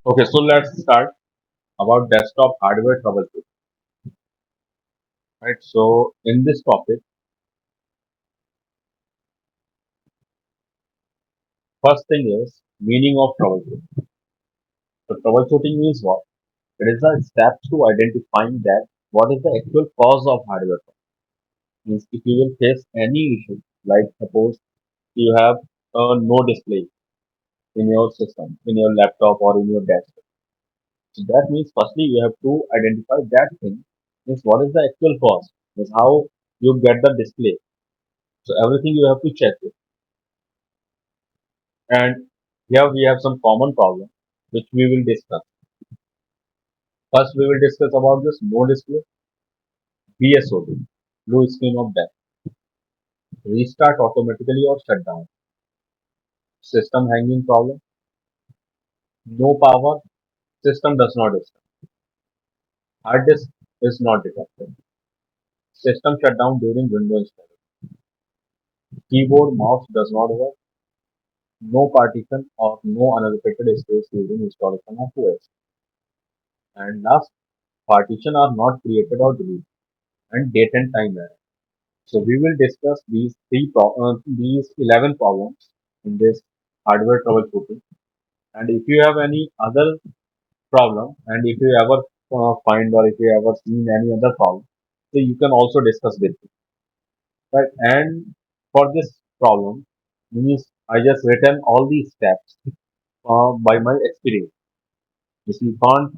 Okay, so let's start about desktop hardware troubleshooting. Right. So in this topic, first thing is meaning of troubleshooting. So troubleshooting means what? It is the steps to identifying that what is the actual cause of hardware problem. Means if you will face any issue, like suppose you have no display in your system, in your laptop or in your desktop. So that means firstly you have to identify that thing. Means what is the actual cause? Means how you get the display. So everything you have to check it. And here we have some common problems which we will discuss. First, we will discuss about this no display, BSoD, blue screen of death, restart automatically or shut down, system hanging problem, no power, system does not start, hard disk is not detected, system shut down during Windows installation, keyboard mouse does not work, no partition or no unallocated space during installation of OS, and last, partition are not created or deleted, and date and time error. So we will discuss these 11 problems in this hardware troubleshooting. And if you have any other problem, and if you ever find or if you ever seen any other problem, so you can also discuss with me. Right? And for this problem, means I just written all these steps by my experience. You can't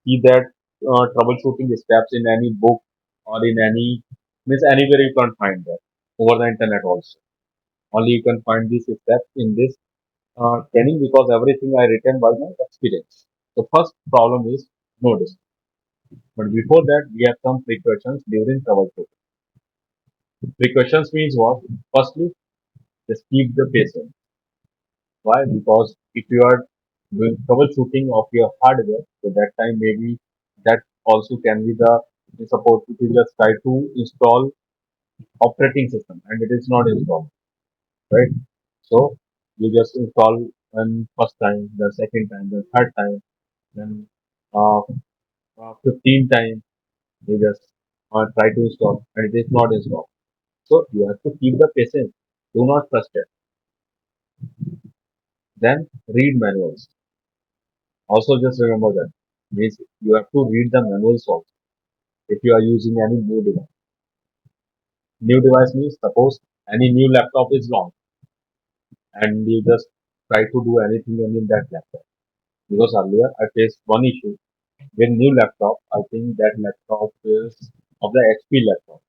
see that troubleshooting steps in any book or in any means anywhere you can't find that over the internet also. Only you can find these steps in this training because everything I written by my experience. The first problem is notice. But before that, we have some precautions during troubleshooting. Precautions means what? Firstly, just keep the patient. Why? Because if you are doing troubleshooting of your hardware, so that time maybe that also can be the support if you just try to install operating system and it is not installed, right? So you just install one first time, the second time, the third time, then uh, 15 times you just try to install and it is not installed. So you have to keep the patience. Do not trust it. Then read manuals. Also just remember that means you have to read the manuals also if you are using any new device. New device means suppose any new laptop is launched and you just try to do anything in that laptop. Because earlier I faced one issue with new laptop. I think that laptop is of the HP laptop.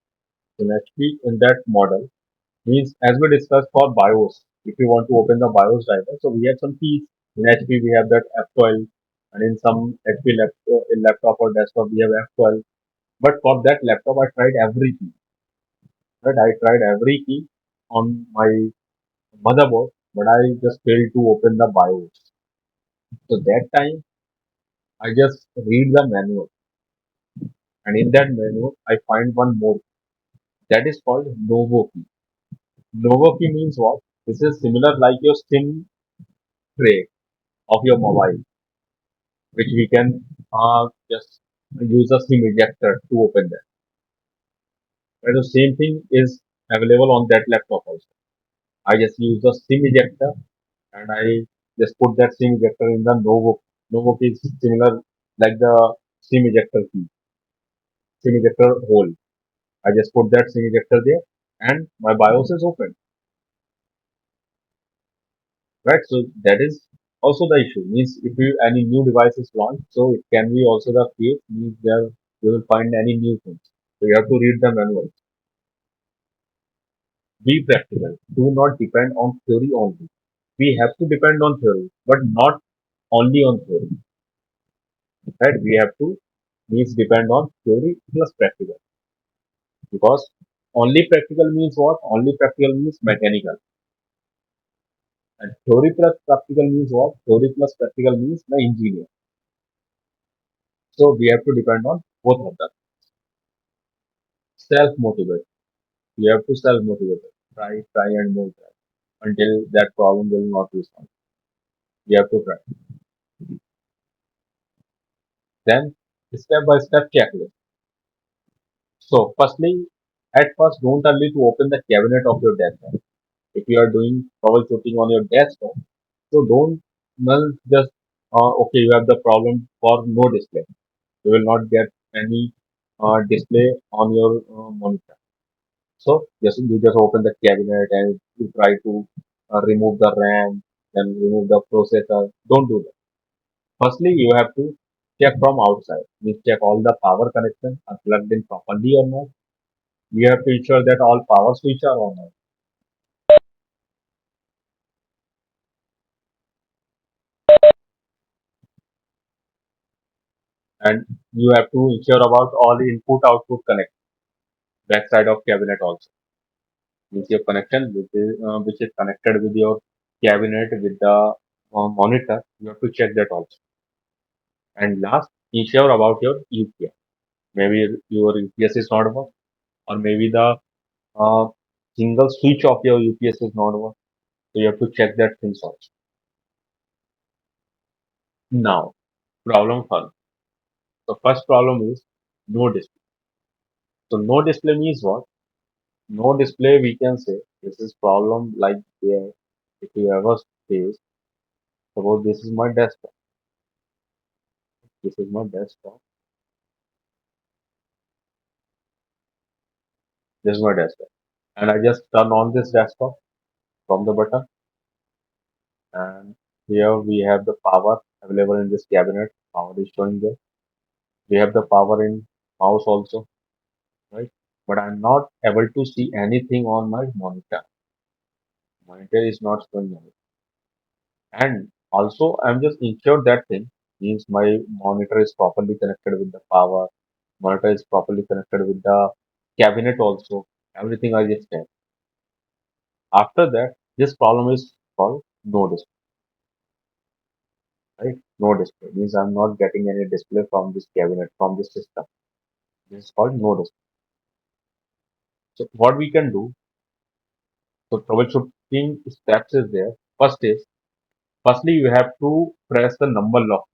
In HP in that model means as we discussed for BIOS, if you want to open the BIOS driver, so we have some keys. In HP we have that F12 and in some HP laptop or desktop we have F12. But for that laptop I tried every key. Right? I tried every key on my motherboard, but I just failed to open the BIOS. So that time I just read the manual and in that manual I find one more that is called Novo key. Novo key means what? This is similar like your SIM tray of your mobile, which we can just use a SIM ejector to open that. And the same thing is available on that laptop also. I just use the SIM ejector and I just put that SIM ejector in the Novo. Novo key is similar like the SIM ejector key, SIM ejector hole. I just put that SIM ejector there and my BIOS is open. Right? So that is also the issue. Means if you any new device is launched, so it can be also the case. Means there you will find any new things. So you have to read the manual. Be practical. Do not depend on theory only. We have to depend on theory, but not only on theory. Right? We have to means depend on theory plus practical. Because only practical means what? Only practical means mechanical. And theory plus practical means what? Theory plus practical means the engineer. So we have to depend on both of them. Self motivate. You have to self motivate. Try and more try until that problem will not be solved. You have to try. Then step by step checklist. So firstly, at first don't tell me to open the cabinet of your desktop. If you are doing troubleshooting on your desktop, so don't well, just okay, you have the problem for no display. You will not get any display on your monitor. So you just open the cabinet and you try to remove the RAM, then remove the processor. Don't do that. Firstly, you have to check from outside. You check all the power connections are plugged in properly or not. You have to ensure that all power switches are on, and you have to ensure about all input output connect backside of cabinet also. Means your connection which is connected with your cabinet with the monitor. You have to check that also. And last, ensure about your UPS. Maybe your UPS is not work, or maybe the uh, single switch of your UPS is not work. So you have to check that things also. Now, problem first. The first problem is no display. So no display means what? No display we can say this is problem like there. If you ever face, suppose this is my desktop. This is my desktop. This is my desktop. And I just turn on this desktop from the button, and here we have the power available in this cabinet. Power is showing there. We have the power in mouse also, right? But I'm not able to see anything on my monitor. Monitor is not showing anything. And also I'm just ensured that thing means my monitor is properly connected with the power. Monitor is properly connected with the cabinet also. Everything I just checked. After that, this problem is called no display, right? No display means I'm not getting any display from this cabinet, from this system. This is called no display. So what we can do, so troubleshooting steps is there. Firstly you have to press the number lock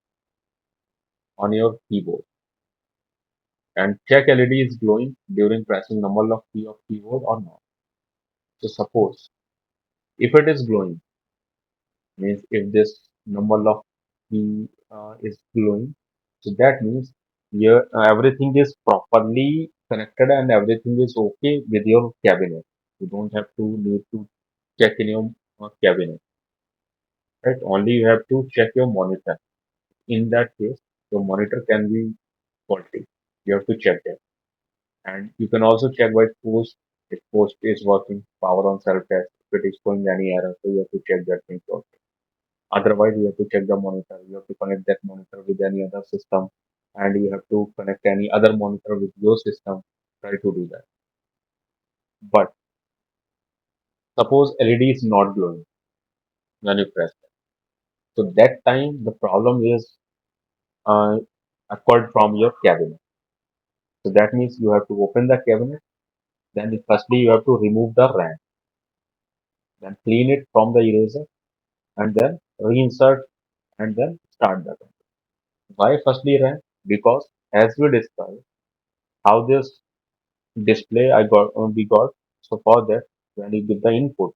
on your keyboard and check LED is glowing during pressing number lock key of keyboard or not. So suppose if it is glowing, means if this number lock key is glowing, so that means everything is properly connected and everything is okay with your cabinet. You don't have to need to check in your cabinet, right? Only you have to check your monitor. In that case, your monitor can be faulty. You have to check that. And you can also check by post if post is working, power on self test, if it is showing any error, so you have to check that thing also. Otherwise, you have to check the monitor. You have to connect that monitor with any other system, and you have to connect any other monitor with your system. Try to do that. But suppose LED is not glowing when you press it. So that time the problem is uh, occurred from your cabinet. So that means you have to open the cabinet. Then firstly you have to remove the RAM, then clean it from the eraser, and then reinsert and then start the RAM. Why firstly RAM? Because as we discussed, how this display I got we got. So for that, when you give the input,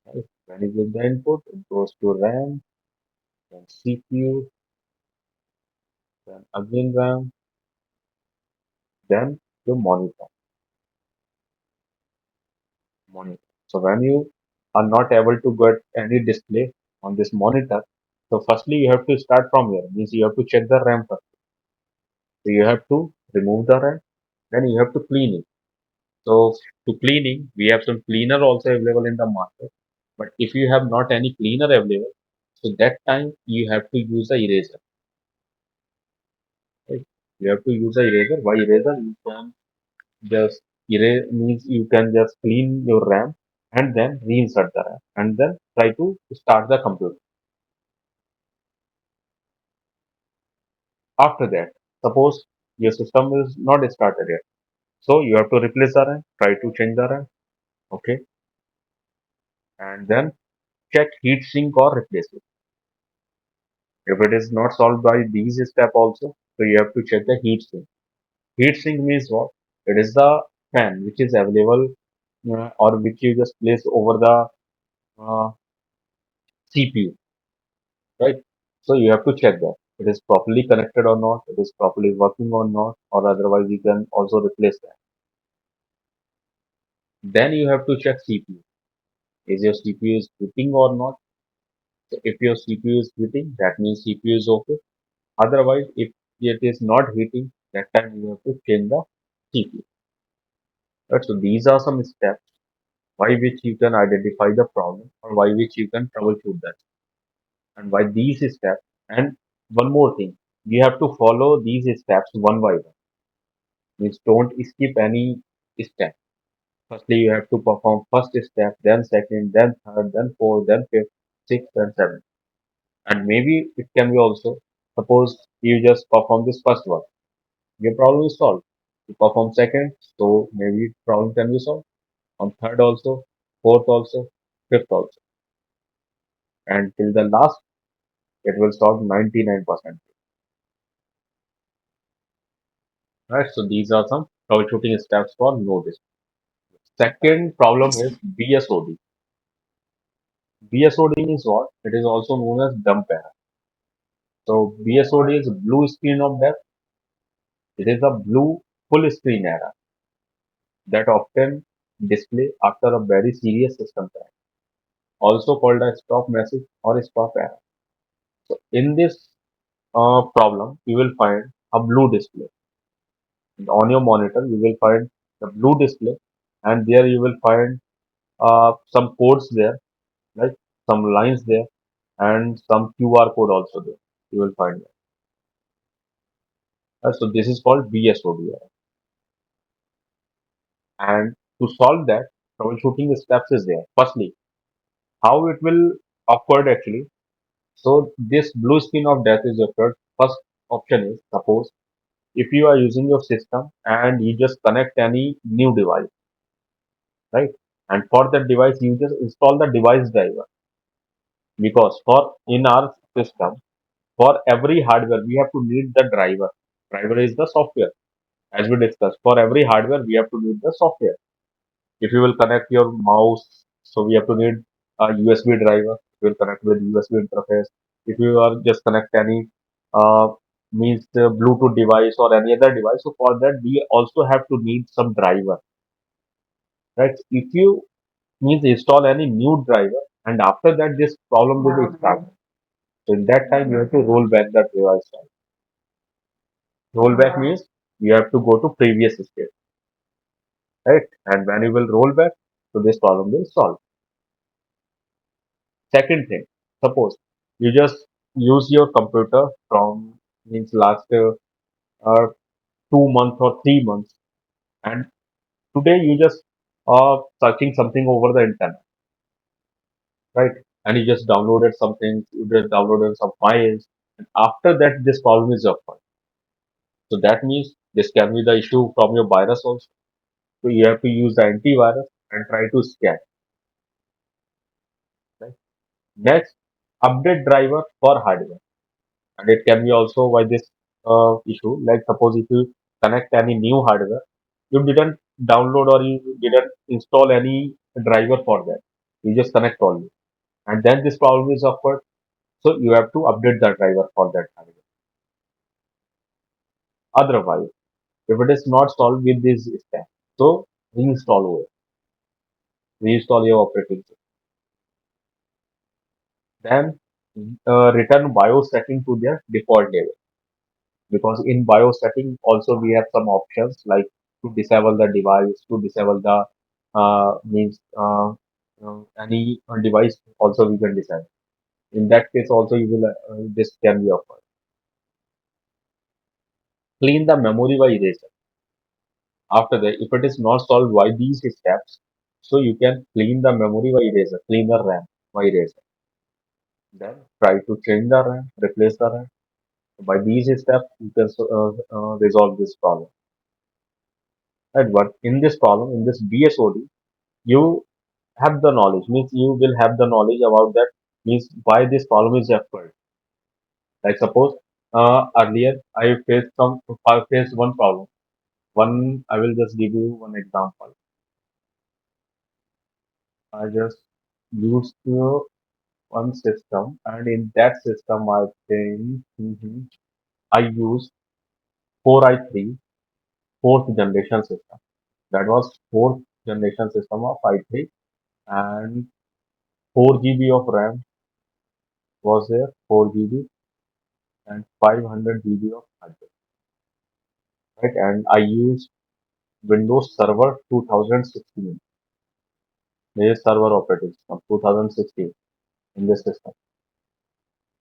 right? When you give the input, it goes to RAM, then CPU, then again RAM, then your monitor. So when you are not able to get any display on this monitor, so firstly you have to start from here. Means you have to check the RAM first. So you have to remove the RAM, then you have to clean it. So to cleaning, we have some cleaner also available in the market. But if you have not any cleaner available, so that time you have to use a eraser. Right? You have to use a eraser. Why eraser? You can just erase means you can just clean your RAM and then reinsert the RAM and then try to start the computer. After that, suppose your system is not started yet. So you have to replace the RAM, try to change the RAM, okay, and then check heat sink or replace it. If it is not solved by these steps also, so you have to check the heat sink. Heat sink means what? It is the fan which is available or which you just place over the CPU, right? So you have to check that it is properly connected or not, it is properly working or not, or otherwise you can also replace that. Then you have to check CPU. Is your CPU is heating or not? So if your CPU is heating, that means CPU is okay. Otherwise, if it is not heating, that time you have to change the CPU. Right? So these are some steps by which you can identify the problem or by which you can troubleshoot that. And by these steps, and one more thing, you have to follow these steps one by one. Means don't skip any step. Firstly, you have to perform first step, then second, then third, then fourth, then fifth, sixth, and seventh. And maybe it can be also, suppose you just perform this first one, your problem is solved. You perform second, so maybe problem can be solved. On third also, fourth also, fifth also. And till the last, it will solve 99%. Right? So these are some troubleshooting steps for no disk. Second problem is BSOD. BSOD is what? It is also known as dump error. So BSOD is blue screen of death. It is a blue full screen error that often display after a very serious system crash, also called a stop message or a stop error. So in this problem, you will find a blue display. And on your monitor, you will find the blue display, and there you will find some codes there, right? Some lines there, and some QR code also there. You will find that. So this is called BSOD. And to solve that, troubleshooting steps is there. Firstly, how it will occur actually. So this blue screen of death is occurred. First option is suppose if you are using your system and you just connect any new device, right? And for that device, you just install the device driver because for in our system, for every hardware, we have to need the driver. Driver is the software, as we discussed. For every hardware, we have to need the software. If you will connect your mouse, so we have to need a USB driver. We will connect with USB interface. If you are just connect any uh, means the Bluetooth device or any other device, so for that we also have to need some driver, right? If you means install any new driver, and after that this problem will be started. So in that time you have to roll back that device. Roll back means you have to go to previous state, right? And when you will roll back, so this problem will solve. Second thing, suppose you just use your computer from means last 2 months or 3 months, and today you just searching something over the internet, right? And you just downloaded something, you just downloaded some files, and after that this problem is occurred. So that means this can be the issue from your virus also. So you have to use the antivirus and try to scan. Right? Next, update driver for hardware. And it can be also by this issue, like suppose if you connect any new hardware, you didn't download or you didn't install any driver for that, you just connect only, and then this problem is occurred, so you have to update the driver for that hardware. Otherwise, if it is not solved with this step, so reinstall your operating system, then return BIOS setting to their default level, because in BIOS setting also we have some options like to disable the device, to disable the means any device also we can disable. In that case also you will this can be offered. Clean the memory by eraser. After that, if it is not solved by these steps, so you can clean the memory by eraser, clean the RAM by eraser. Then try to change the RAM, replace the RAM. By these steps, you can resolve this problem. Right? But in this problem, in this BSOD, you have the knowledge, means you will have the knowledge about that, means why this problem is occurred. Like suppose earlier I faced one problem. One I will just give you one example. I just used one system, and in that system I think I used 4i3 fourth generation system. That was fourth generation system of i3, and 4 GB of RAM was there, 4 GB, and 500 GB of hard disk, right? And I used Windows Server 2016, the server operating system 2016 in this system,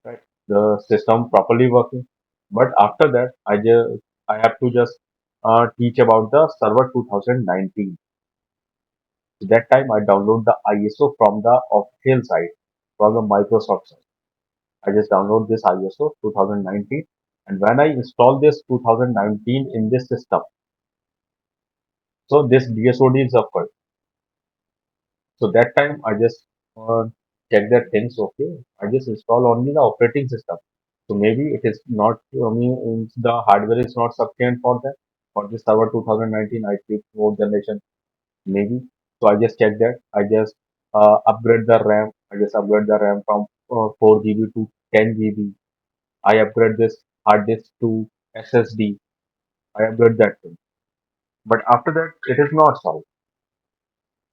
right? The system properly working, but after that I have to just teach about the server 2019. That time I download the ISO from the official site, from the Microsoft site. I just download this ISO 2019, and when I install this 2019 in this system, so this BSoD is occurred. So that time I just check that things okay. I just install only the operating system. So maybe it is not, I mean, the hardware is not sufficient for that, for this server 2019 i3 fourth generation maybe. So I just check that. I just upgrade the RAM. I just upgrade the RAM from 4 GB to 10 GB. I upgrade this hard disk to SSD. I upgrade that thing. But after that, it is not solved.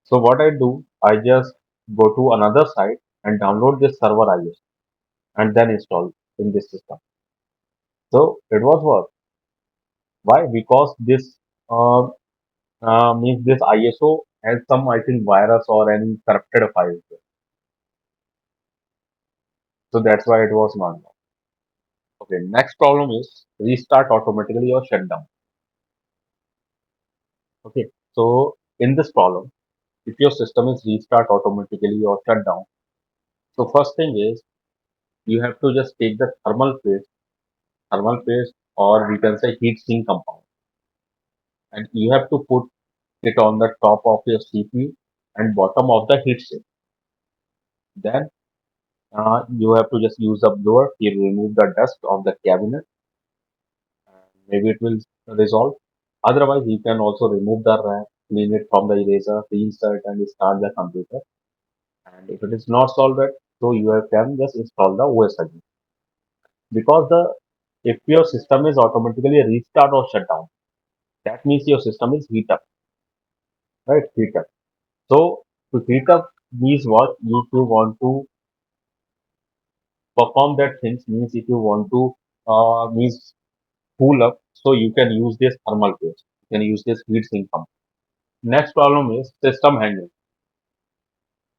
So what I do, I just go to another site and download this server ISO and then install in this system. So it was work. Why? Because this uh, means this ISO has some, I think, virus or any corrupted files. So that's why it was not. Okay, next problem is restart automatically or shut down. Okay, so in this problem, if your system is restart automatically or shut down, so first thing is you have to just take the thermal paste, or we can say heat sink compound, and you have to put it on the top of your CPU and bottom of the heat sink. Then you have to just use a blower to remove the dust of the cabinet. Maybe it will resolve. Otherwise, you can also remove the RAM, clean it from the eraser, reinsert and start the computer. And if it is not solved, so you can just install the OS again. Because the if your system is automatically restart or shut down, that means your system is heat up, right? Heat up. So to heat up means what? If you want to perform that things, means if you want to means cool up, so you can use this thermal paste. You can use this heat sink pump. Next problem is system hanging.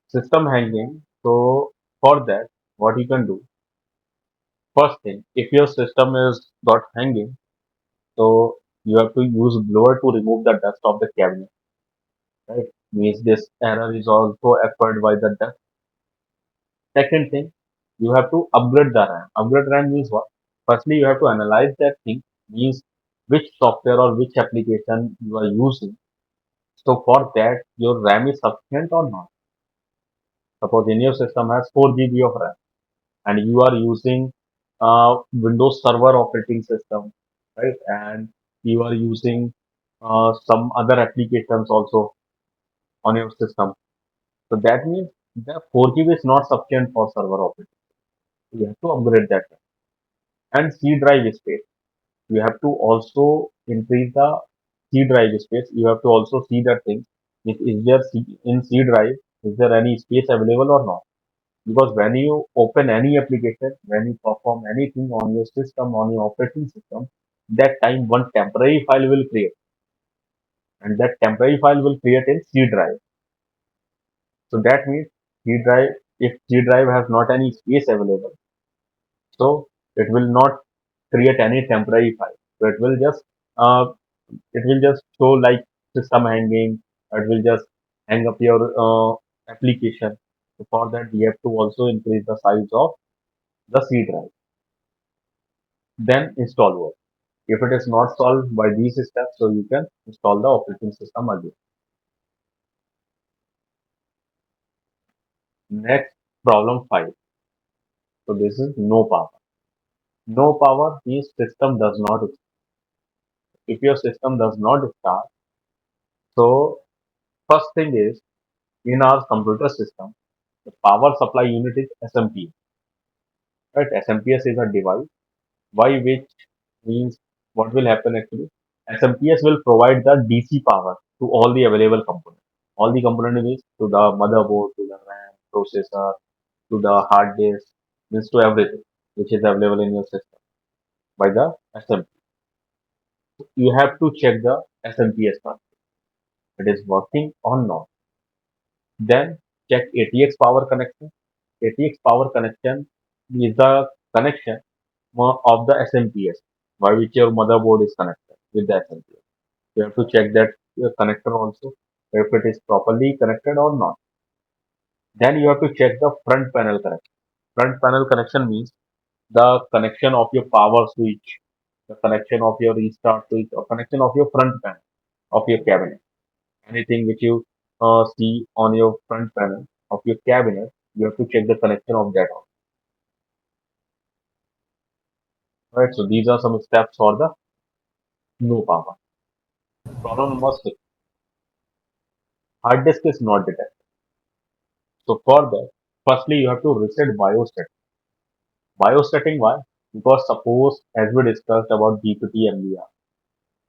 System hanging. So for that, what you can do, first thing, if your system is got hanging, so you have to use blower to remove the dust of the cabinet, right? Means this error is also occurred by the dust. Second thing, you have to upgrade the RAM. Upgrade RAM means what? Firstly, you have to analyze that thing, means which software or which application you are using. So for that, your RAM is sufficient or not. Suppose in your system has 4 GB of RAM, and you are using Windows Server operating system, right? And you are using some other applications also on your system. So that means the 4 GB is not sufficient for server operating. You have to upgrade that. And C drive space. You have to also increase the C drive space. You have to also see that thing. Is there in C drive, is there any space available or not? Because when you open any application, when you perform anything on your system, on your operating system, that time one temporary file will create, and that temporary file will create in C drive. So that means C drive, if C drive has not any space available, so it will not create any temporary file. So uh, it will just show like system hanging. It will just hang up your application. So for that, we have to also increase the size of the C drive. Then install work. If it is not solved by these steps, so you can install the operating system again. Next, problem 5. So this is no power. No power means system does not. If your system does not start, so first thing is in our computer system, the power supply unit is SMPS. Right? SMPS is a device by which means what will happen actually. SMPS will provide the DC power to all the available components. All the component means to the motherboard, to the RAM, processor, to the hard disk, means to everything which is available in your system by the SMP. You have to check the SMPS part. It is working or not. Then check ATX power connection. ATX power connection is the connection of the SMPS by which your motherboard is connected with the SMPS. You have to check that connector also if it is properly connected or not. Then you have to check the front panel connection. Front panel connection means the connection of your power switch, the connection of your restart switch, or connection of your front panel of your cabinet. Anything which you see on your front panel of your cabinet, you have to check the connection of that also. Right. So these are some steps for the no power. Problem number six: hard disk is not detected. So for that, firstly you have to reset BIOS setting. BIOS setting why? Because suppose as we discussed about GPT MBR,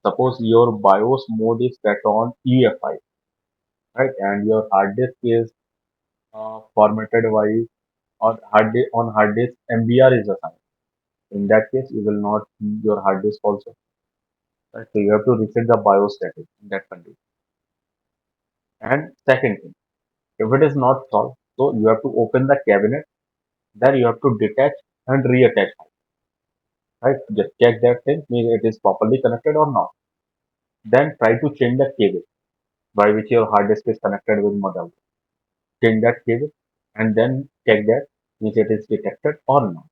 suppose your BIOS mode is set on EFI, right, and your hard disk is formatted wise or on hard disk MBR is assigned. In that case, you will not see your hard disk also. Right? So you have to reset the BIOS setting in that condition. And second thing, if it is not solved, so you have to open the cabinet, then you have to detach and reattach. Right? Just check that thing, means it is properly connected or not. Then try to change the cable by which your hard disk is connected with motherboard. Change that cable and then check that means it is detected or not.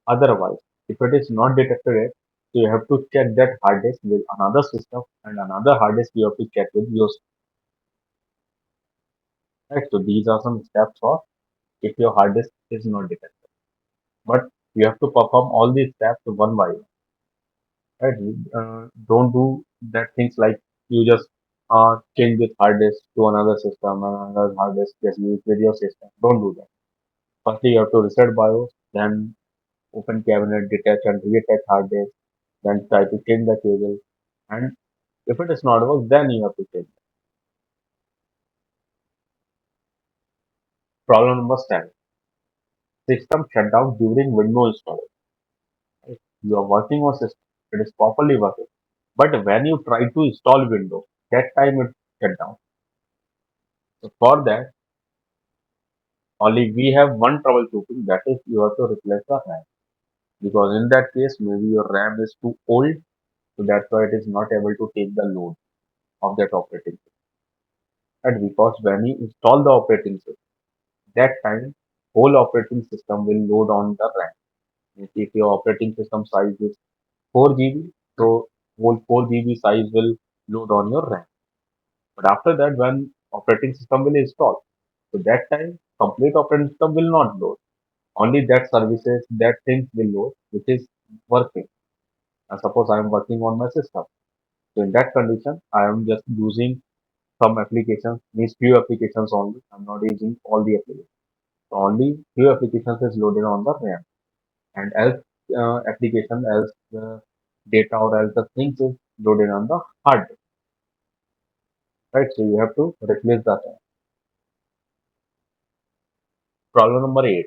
Otherwise, if it is not detected yet, so you have to check that hard disk with another system and another hard disk you have to check with yours. Right? So these are some steps for if your hard disk is not detected. But you have to perform all these steps one by one. Right? Don't do that things like you just change this hard disk to another system and another hard disk just use with your system. Don't do that. Firstly, you have to reset BIOS, then open cabinet, detach and reattach hard disk, then try to change the cable. And if it is not work, then you have to change it. Problem number 7. System shutdown during window installation. Right? You are working on system. It is properly working. But when you try to install Windows, that time it shut down. So for that, only we have one troubleshooting, that is you have to replace the RAM. Because in that case, maybe your RAM is too old, so that's why it is not able to take the load of that operating system. And because when you install the operating system, that time whole operating system will load on the RAM. If your operating system size is 4 GB, so whole 4 GB size will load on your RAM. But after that, when operating system will install, so that time complete operating system will not load. Only that services, that things will load, which is working. And suppose I am working on my system. So in that condition, I am just using some applications, means few applications only. I'm not using all the applications. So only few applications is loaded on the RAM. And else application, else data or else the things is loaded on the hard disk. Right? So you have to replace the RAM. Problem number 8.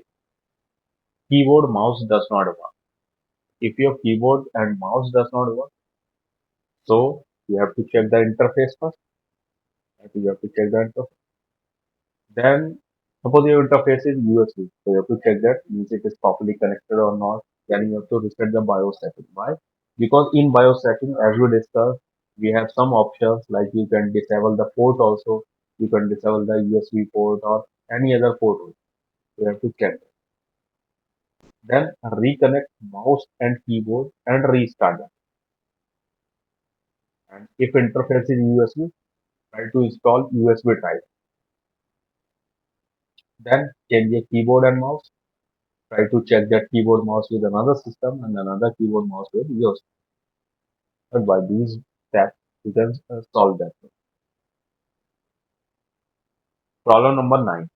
Keyboard mouse does not work. If your keyboard and mouse does not work, so you have to check the interface first. Right? You have to check the interface. Then suppose your interface is USB, so you have to check that means it is properly connected or not. Then you have to reset the BIOS setting. Why? Because in BIOS setting, as we discussed, we have some options like you can disable the port also, you can disable the USB port or any other port also. You have to check. Then reconnect mouse and keyboard and restart them. And if interface is USB, try to install USB drive. Then change your keyboard and mouse. Try to check that keyboard mouse with another system and another keyboard mouse with yours. But by these steps, you can solve that. Problem number 9.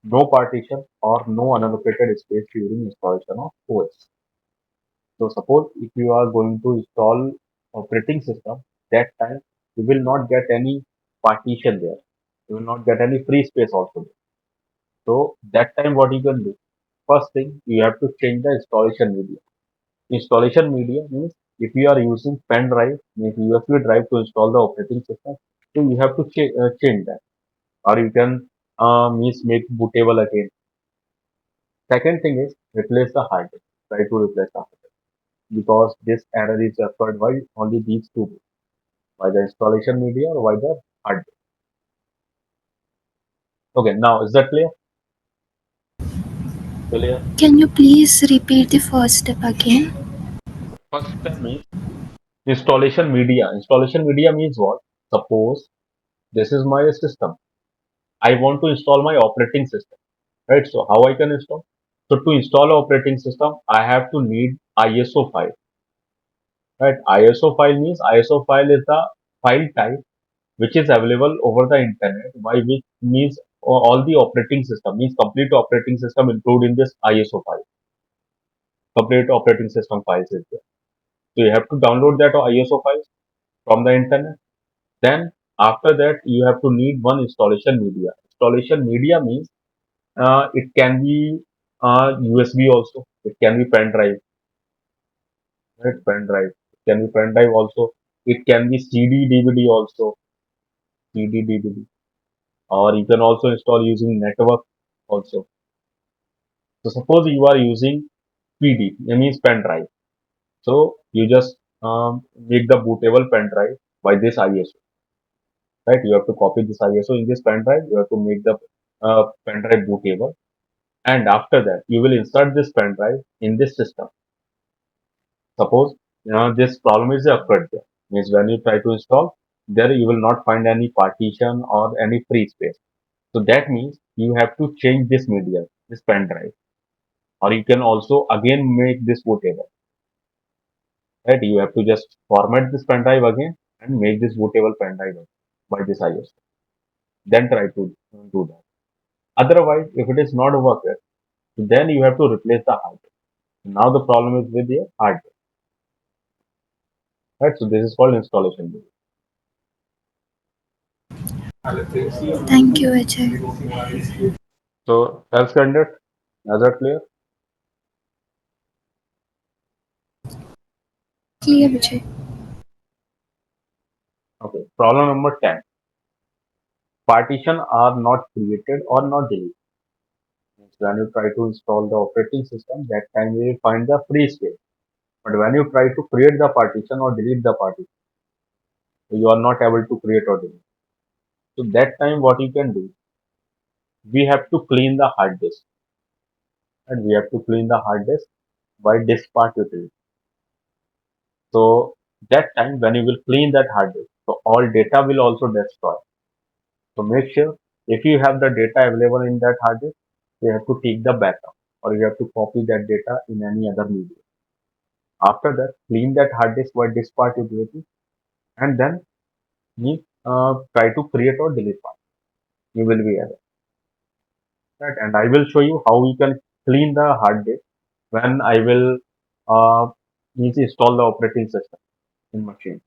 No partition or no unallocated space during installation of OS. So suppose if you are going to install operating system, that time you will not get any partition there. You will not get any free space also. So that time what you can do? First thing, you have to change the installation media. Installation media means if you are using pen drive, means USB drive to install the operating system, so you have to change that. Or you can means make bootable again. Second thing is replace the hard disk. Try to replace the hard disk because this error is occurred by only these two, by the installation media or by the hard disk. Okay, now is that clear? Clear. Can you please repeat the first step again? First step means installation media. Installation media means what? Suppose this is my system. I want to install my operating system, right? So how I can install? So to install operating system, I have to need ISO file, right? ISO file means ISO file is the file type which is available over the internet, by which means all the operating system means complete operating system include in this ISO file. Complete operating system files is there. So you have to download that ISO files from the internet. Then after that you have to need one installation media. Installation media means it can be USB also. It can be pen drive, right? Pen drive. It can be pen drive also. It can be CD DVD also. CD DVD. Or you can also install using network also. So suppose you are using PD, that means pen drive. So you just make the bootable pen drive by this ISO, right? You have to copy this ISO in this pen drive. You have to make the pen drive bootable, and after that you will insert this pen drive in this system. Suppose this problem is occurred there. Means when you try to install, there you will not find any partition or any free space. So that means you have to change this media, this pen drive, or you can also again make this bootable. Right? You have to just format this pen drive again and make this bootable pen drive again by this ISO. Then try to do that. Otherwise, if it is not worked, then you have to replace the hard disk. Now the problem is with the hard disk. Right? So this is called installation. Thank you, Ajay. So self-standard, is that clear? Clear, Ajay. Okay. Problem number 10. Partition are not created or not deleted. Means when you try to install the operating system, that time you will find the free space. But when you try to create the partition or delete the partition, you are not able to create or delete. So that time what you can do, we have to clean the hard disk, and we have to clean the hard disk by disk part utility. So that time when you will clean that hard disk, so all data will also destroy. So make sure if you have the data available in that hard disk, you have to take the backup or you have to copy that data in any other media. After that, clean that hard disk by disk part utility and then you try to create or delete file. You will be able. Right? And I will show you how you can clean the hard disk when I will means install the operating system in machine.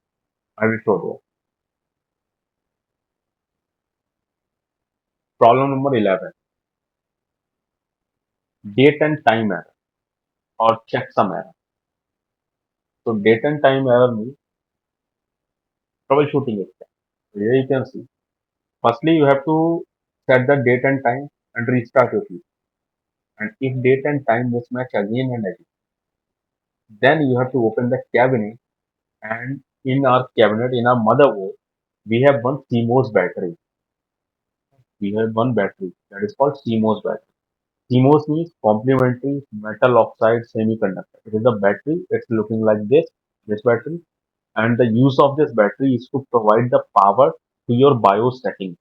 I will show you. Problem number 11. Date and time error or checksum error. So date and time error means troubleshooting it. Here you can see. Firstly, you have to set the date and time and restart your PC. And if date and time mismatch again and again, then you have to open the cabinet, and in our cabinet, in our motherboard, we have one CMOS battery. We have one battery that is called CMOS battery. CMOS means complementary metal oxide semiconductor. It is a battery. It's looking like this battery. And the use of this battery is to provide the power to your BIOS setting.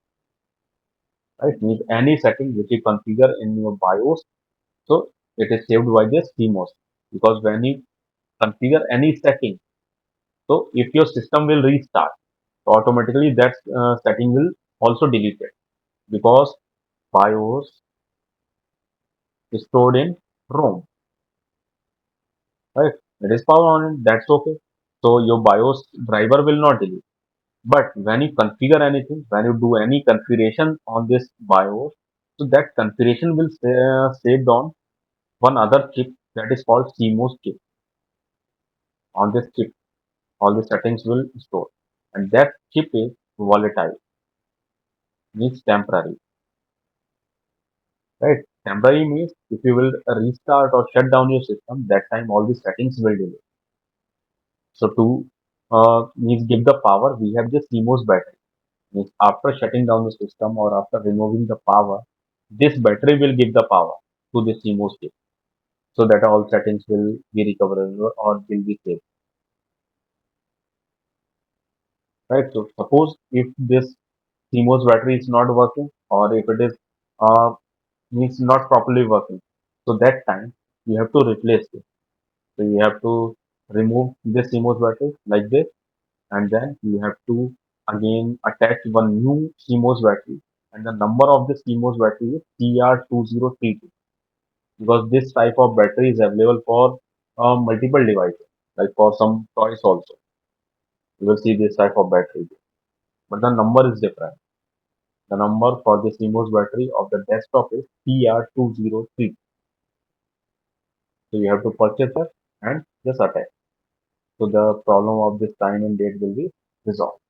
Right? Means any setting which you configure in your BIOS. So It is saved by the CMOS because when you configure any setting, so if your system will restart, automatically that setting will also delete it because BIOS is stored in ROM, right? It is power on it, that's okay. So your BIOS driver will not delete. But when you configure anything, when you do any configuration on this BIOS, so that configuration will saved on one other chip that is called CMOS chip. On this chip, all the settings will store, and that chip is volatile, means temporary, right? Temporary means if you will restart or shut down your system, that time all the settings will delete. So to means give the power, we have the CMOS battery. Means after shutting down the system or after removing the power, this battery will give the power to the CMOS chip, so that all settings will be recoverable or will be saved. Right. So suppose if this CMOS battery is not working or if it is uh, means not properly working, so that time you have to replace it. So you have to remove this CMOS battery like this, and then you have to again attach one new CMOS battery, and the number of the CMOS battery is CR2032 because this type of battery is available for multiple devices, like for some toys also. You will see this type of battery, but the number is different. The number for the CMOS battery of the desktop is TR203. So you have to purchase it and just attach. So the problem of this time and date will be resolved.